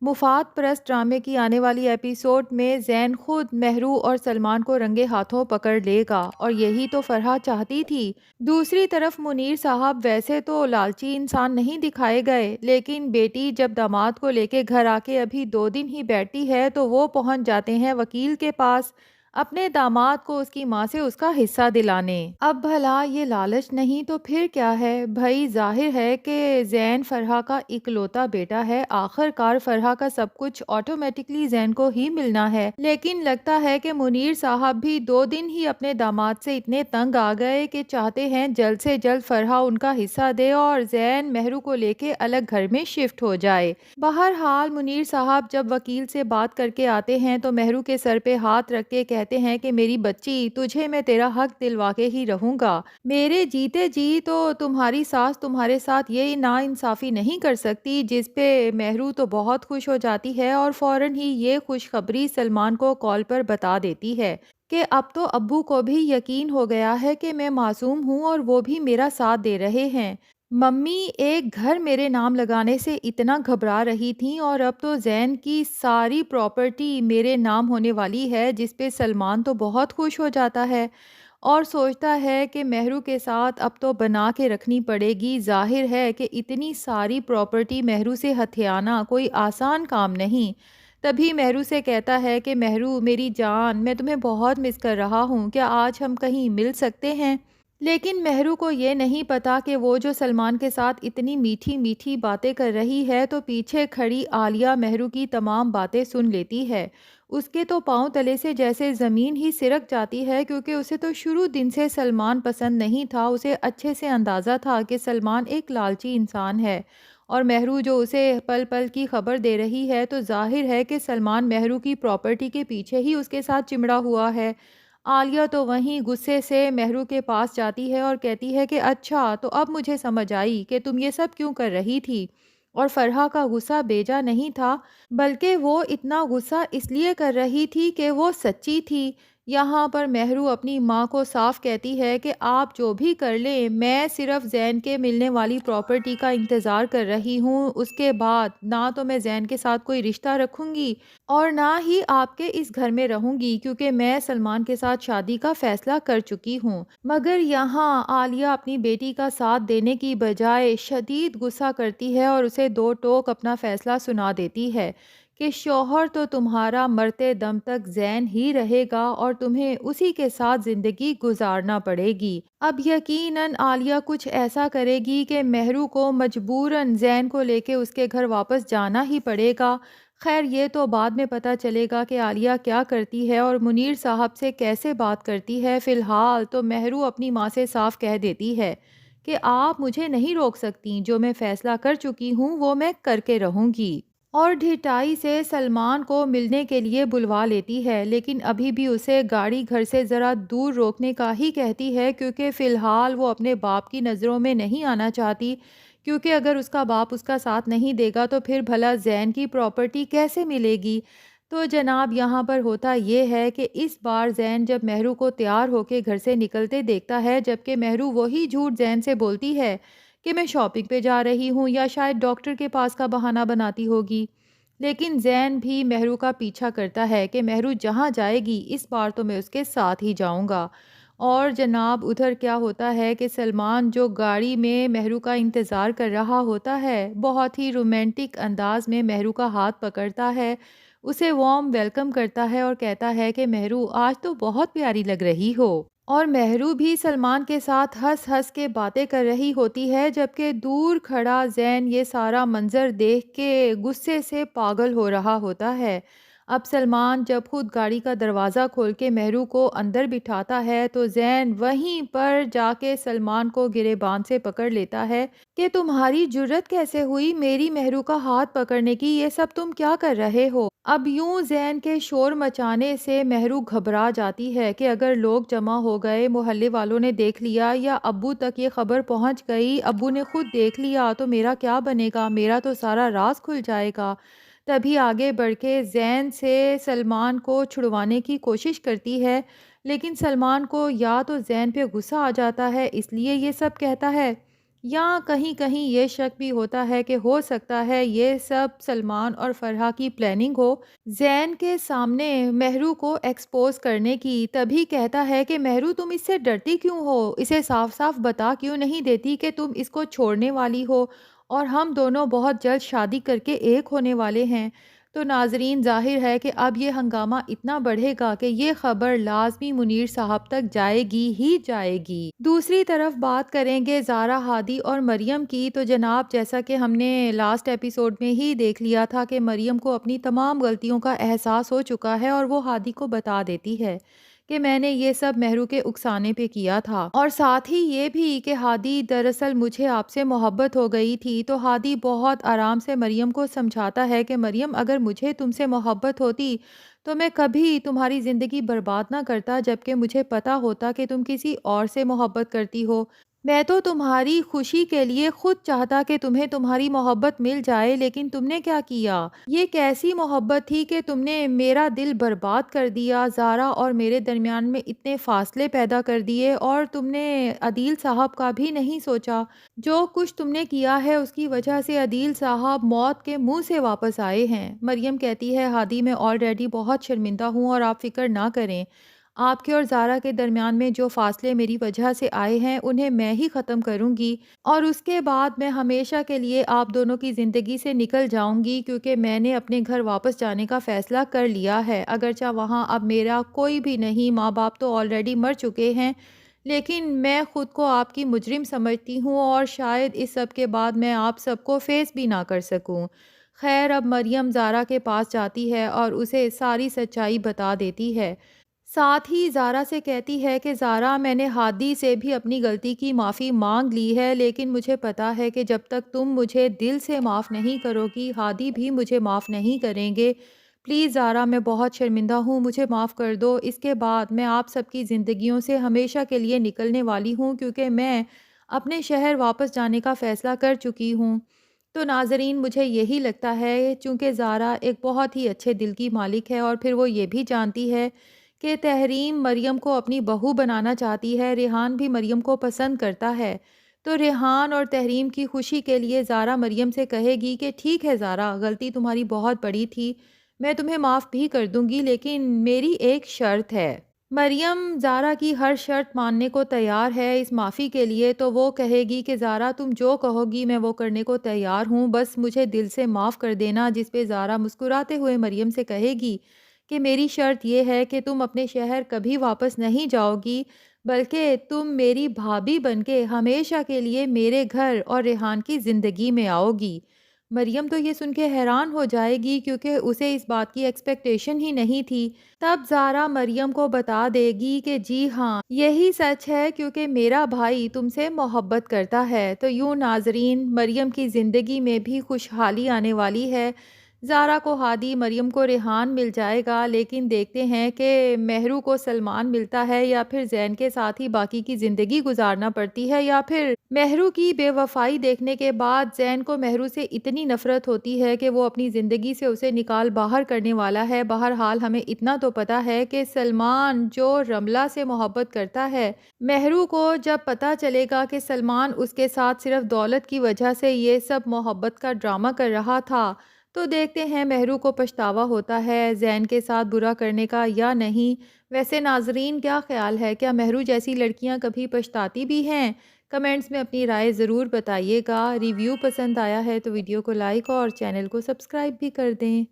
مفاد پرست ڈرامے کی آنے والی ایپیسوڈ میں زین خود مہرو اور سلمان کو رنگے ہاتھوں پکڑ لے گا اور یہی تو فرحہ چاہتی تھی۔ دوسری طرف منیر صاحب ویسے تو لالچی انسان نہیں دکھائے گئے، لیکن بیٹی جب داماد کو لے کے گھر آ کے ابھی 2 دن ہی بیٹھی ہے تو وہ پہنچ جاتے ہیں وکیل کے پاس اپنے داماد کو اس کی ماں سے اس کا حصہ دلانے۔ اب بھلا یہ لالچ نہیں تو پھر کیا ہے؟ بھائی ظاہر ہے کہ زین فرحہ کا اکلوتا بیٹا ہے، آخر کار فرحہ کا سب کچھ آٹومیٹکلی زین کو ہی ملنا ہے، لیکن لگتا ہے کہ منیر صاحب بھی 2 دن ہی اپنے داماد سے اتنے تنگ آ گئے کہ چاہتے ہیں جلد سے جلد فرحہ ان کا حصہ دے اور زین مہرو کو لے کے الگ گھر میں شفٹ ہو جائے۔ بہرحال منیر صاحب جب وکیل سے بات کر کے آتے ہیں تو مہرو کے سر پہ ہاتھ رکھ کے کہتے ہیں کہ میری بچی، تجھے میں تیرا حق دلوا کے ہی رہوں گا، میرے جیتے جی تو تمہاری ساس تمہارے ساتھ یہ ناانصافی نہیں کر سکتی، جس پہ مہرو تو بہت خوش ہو جاتی ہے اور فوراً ہی یہ خوشخبری سلمان کو کال پر بتا دیتی ہے کہ اب تو ابو کو بھی یقین ہو گیا ہے کہ میں معصوم ہوں اور وہ بھی میرا ساتھ دے رہے ہیں۔ ممی ایک گھر میرے نام لگانے سے اتنا گھبرا رہی تھیں اور اب تو زین کی ساری پراپرٹی میرے نام ہونے والی ہے، جس پہ سلمان تو بہت خوش ہو جاتا ہے اور سوچتا ہے کہ مہرو کے ساتھ اب تو بنا کے رکھنی پڑے گی۔ ظاہر ہے کہ اتنی ساری پراپرٹی مہرو سے ہتھیانا کوئی آسان کام نہیں۔ تبھی مہرو سے کہتا ہے کہ مہرو میری جان، میں تمہیں بہت مس کر رہا ہوں، کیا آج ہم کہیں مل سکتے ہیں؟ لیکن مہرو کو یہ نہیں پتا کہ وہ جو سلمان کے ساتھ اتنی میٹھی میٹھی باتیں کر رہی ہے تو پیچھے کھڑی عالیہ مہرو کی تمام باتیں سن لیتی ہے۔ اس کے تو پاؤں تلے سے جیسے زمین ہی سرک جاتی ہے، کیونکہ اسے تو شروع دن سے سلمان پسند نہیں تھا۔ اسے اچھے سے اندازہ تھا کہ سلمان ایک لالچی انسان ہے اور مہرو جو اسے پل پل کی خبر دے رہی ہے تو ظاہر ہے کہ سلمان مہرو کی پراپرٹی کے پیچھے ہی اس کے ساتھ چمڑا ہوا ہے۔ عالیہ تو وہیں غصے سے مہرو کے پاس جاتی ہے اور کہتی ہے کہ اچھا تو اب مجھے سمجھ آئی کہ تم یہ سب کیوں کر رہی تھی، اور فرحہ کا غصہ بیجا نہیں تھا، بلکہ وہ اتنا غصہ اس لیے کر رہی تھی کہ وہ سچی تھی۔ یہاں پر مہرو اپنی ماں کو صاف کہتی ہے کہ آپ جو بھی کر لیں، میں صرف زین کے ملنے والی پراپرٹی کا انتظار کر رہی ہوں، اس کے بعد نہ تو میں زین کے ساتھ کوئی رشتہ رکھوں گی اور نہ ہی آپ کے اس گھر میں رہوں گی، کیونکہ میں سلمان کے ساتھ شادی کا فیصلہ کر چکی ہوں۔ مگر یہاں عالیہ اپنی بیٹی کا ساتھ دینے کی بجائے شدید غصہ کرتی ہے اور اسے 2 ٹوک اپنا فیصلہ سنا دیتی ہے کہ شوہر تو تمہارا مرتے دم تک زین ہی رہے گا اور تمہیں اسی کے ساتھ زندگی گزارنا پڑے گی۔ اب یقیناً عالیہ کچھ ایسا کرے گی کہ مہرو کو مجبوراً زین کو لے کے اس کے گھر واپس جانا ہی پڑے گا۔ خیر یہ تو بعد میں پتہ چلے گا کہ عالیہ کیا کرتی ہے اور منیر صاحب سے کیسے بات کرتی ہے۔ فی الحال تو مہرو اپنی ماں سے صاف کہہ دیتی ہے کہ آپ مجھے نہیں روک سکتی، جو میں فیصلہ کر چکی ہوں وہ میں کر کے رہوں گی، اور ڈھٹائی سے سلمان کو ملنے کے لیے بلوا لیتی ہے، لیکن ابھی بھی اسے گاڑی گھر سے ذرا دور روکنے کا ہی کہتی ہے، کیونکہ فی الحال وہ اپنے باپ کی نظروں میں نہیں آنا چاہتی، کیونکہ اگر اس کا باپ اس کا ساتھ نہیں دے گا تو پھر بھلا زین کی پراپرٹی کیسے ملے گی؟ تو جناب یہاں پر ہوتا یہ ہے کہ اس بار زین جب مہرو کو تیار ہو کے گھر سے نکلتے دیکھتا ہے، جبکہ مہرو وہی جھوٹ زین سے بولتی ہے کہ میں شاپنگ پہ جا رہی ہوں یا شاید ڈاکٹر کے پاس کا بہانہ بناتی ہوگی، لیکن زین بھی مہرو کا پیچھا کرتا ہے کہ مہرو جہاں جائے گی اس بار تو میں اس کے ساتھ ہی جاؤں گا۔ اور جناب ادھر کیا ہوتا ہے کہ سلمان جو گاڑی میں مہرو کا انتظار کر رہا ہوتا ہے، بہت ہی رومانٹک انداز میں مہرو کا ہاتھ پکڑتا ہے، اسے وارم ویلکم کرتا ہے اور کہتا ہے کہ مہرو آج تو بہت پیاری لگ رہی ہو، اور مہرو بھی سلمان کے ساتھ ہنس ہنس کے باتیں کر رہی ہوتی ہے، جبکہ دور کھڑا زین یہ سارا منظر دیکھ کے غصے سے پاگل ہو رہا ہوتا ہے۔ اب سلمان جب خود گاڑی کا دروازہ کھول کے مہرو کو اندر بٹھاتا ہے تو زین وہیں پر جا کے سلمان کو گریبان سے پکڑ لیتا ہے کہ تمہاری جرت کیسے ہوئی میری مہرو کا ہاتھ پکڑنے کی، یہ سب تم کیا کر رہے ہو؟ اب یوں زین کے شور مچانے سے مہرو گھبرا جاتی ہے کہ اگر لوگ جمع ہو گئے، محلے والوں نے دیکھ لیا یا ابو تک یہ خبر پہنچ گئی، ابو نے خود دیکھ لیا تو میرا کیا بنے گا، میرا تو سارا راز کھل جائے گا۔ تبھی آگے بڑھ کے زین سے سلمان کو چھڑوانے کی کوشش کرتی ہے، لیکن سلمان کو یا تو زین پہ غصہ آ جاتا ہے اس لیے یہ سب کہتا ہے، یا کہیں کہیں یہ شک بھی ہوتا ہے کہ ہو سکتا ہے یہ سب سلمان اور فرحہ کی پلاننگ ہو زین کے سامنے مہرو کو ایکسپوز کرنے کی۔ تبھی کہتا ہے کہ مہرو تم اس سے ڈرتی کیوں ہو، اسے صاف صاف بتا کیوں نہیں دیتی کہ تم اس کو چھوڑنے والی ہو اور ہم دونوں بہت جلد شادی کر کے ایک ہونے والے ہیں۔ تو ناظرین، ظاہر ہے کہ اب یہ ہنگامہ اتنا بڑھے گا کہ یہ خبر لازمی منیر صاحب تک جائے گی ہی جائے گی۔ دوسری طرف بات کریں گے زارا، ہادی اور مریم کی، تو جناب جیسا کہ ہم نے لاسٹ ایپیسوڈ میں ہی دیکھ لیا تھا کہ مریم کو اپنی تمام غلطیوں کا احساس ہو چکا ہے اور وہ ہادی کو بتا دیتی ہے کہ میں نے یہ سب مہرو کے اکسانے پہ کیا تھا، اور ساتھ ہی یہ بھی کہ ہادی دراصل مجھے آپ سے محبت ہو گئی تھی۔ تو ہادی بہت آرام سے مریم کو سمجھاتا ہے کہ مریم، اگر مجھے تم سے محبت ہوتی تو میں کبھی تمہاری زندگی برباد نہ کرتا، جبکہ مجھے پتا ہوتا کہ تم کسی اور سے محبت کرتی ہو۔ میں تو تمہاری خوشی کے لیے خود چاہتا کہ تمہیں تمہاری محبت مل جائے، لیکن تم نے کیا کیا؟ یہ کیسی محبت تھی کہ تم نے میرا دل برباد کر دیا، زارا اور میرے درمیان میں اتنے فاصلے پیدا کر دیے، اور تم نے عدیل صاحب کا بھی نہیں سوچا۔ جو کچھ تم نے کیا ہے اس کی وجہ سے عدیل صاحب موت کے منہ سے واپس آئے ہیں۔ مریم کہتی ہے ہادی، میں آلریڈی بہت شرمندہ ہوں اور آپ فکر نہ کریں، آپ کے اور زارا کے درمیان میں جو فاصلے میری وجہ سے آئے ہیں انہیں میں ہی ختم کروں گی، اور اس کے بعد میں ہمیشہ کے لیے آپ دونوں کی زندگی سے نکل جاؤں گی، کیونکہ میں نے اپنے گھر واپس جانے کا فیصلہ کر لیا ہے۔ اگرچہ وہاں اب میرا کوئی بھی نہیں، ماں باپ تو آلریڈی مر چکے ہیں، لیکن میں خود کو آپ کی مجرم سمجھتی ہوں اور شاید اس سب کے بعد میں آپ سب کو فیس بھی نہ کر سکوں۔ خیر، اب مریم زارا کے پاس جاتی ہے اور اسے ساری سچائی بتا دیتی ہے۔ ساتھ ہی زارا سے کہتی ہے کہ زارا، میں نے ہادی سے بھی اپنی غلطی کی معافی مانگ لی ہے، لیکن مجھے پتا ہے کہ جب تک تم مجھے دل سے معاف نہیں کرو گی ہادی بھی مجھے معاف نہیں کریں گے۔ پلیز زارا، میں بہت شرمندہ ہوں، مجھے معاف کر دو۔ اس کے بعد میں آپ سب کی زندگیوں سے ہمیشہ کے لیے نکلنے والی ہوں، کیونکہ میں اپنے شہر واپس جانے کا فیصلہ کر چکی ہوں۔ تو ناظرین، مجھے یہی لگتا ہے چونکہ زارا ایک بہت ہی اچھے دل کی مالک ہے، اور پھر وہ یہ بھی جانتی ہے کہ تحریم مریم کو اپنی بہو بنانا چاہتی ہے، ریحان بھی مریم کو پسند کرتا ہے، تو ریحان اور تحریم کی خوشی کے لیے زارا مریم سے کہے گی کہ ٹھیک ہے زارا، غلطی تمہاری بہت بڑی تھی، میں تمہیں معاف بھی کر دوں گی، لیکن میری ایک شرط ہے۔ مریم زارا کی ہر شرط ماننے کو تیار ہے اس معافی کے لیے، تو وہ کہے گی کہ زارا، تم جو کہو گی میں وہ کرنے کو تیار ہوں، بس مجھے دل سے معاف کر دینا۔ جس پہ زارا مسکراتے ہوئے مریم سے کہے گی کہ میری شرط یہ ہے کہ تم اپنے شہر کبھی واپس نہیں جاؤ گی، بلکہ تم میری بھابھی بن کے ہمیشہ کے لیے میرے گھر اور ریحان کی زندگی میں آؤ گی۔ مریم تو یہ سن کے حیران ہو جائے گی، کیونکہ اسے اس بات کی ایکسپیکٹیشن ہی نہیں تھی۔ تب زارا مریم کو بتا دے گی کہ جی ہاں، یہی سچ ہے، کیونکہ میرا بھائی تم سے محبت کرتا ہے۔ تو یوں ناظرین، مریم کی زندگی میں بھی خوشحالی آنے والی ہے۔ زارا کو ہادی، مریم کو ریحان مل جائے گا، لیکن دیکھتے ہیں کہ مہرو کو سلمان ملتا ہے یا پھر زین کے ساتھ ہی باقی کی زندگی گزارنا پڑتی ہے، یا پھر مہرو کی بے وفائی دیکھنے کے بعد زین کو مہرو سے اتنی نفرت ہوتی ہے کہ وہ اپنی زندگی سے اسے نکال باہر کرنے والا ہے۔ بہرحال ہمیں اتنا تو پتا ہے کہ سلمان جو رملہ سے محبت کرتا ہے، مہرو کو جب پتا چلے گا کہ سلمان اس کے ساتھ صرف دولت کی وجہ سے یہ سب محبت کا ڈرامہ کر رہا تھا، تو دیکھتے ہیں مہرو کو پچھتاوا ہوتا ہے زین کے ساتھ برا کرنے کا یا نہیں۔ ویسے ناظرین، کیا خیال ہے، کیا مہرو جیسی لڑکیاں کبھی پچھتاتی بھی ہیں؟ کمنٹس میں اپنی رائے ضرور بتائیے گا۔ ریویو پسند آیا ہے تو ویڈیو کو لائک اور چینل کو سبسکرائب بھی کر دیں۔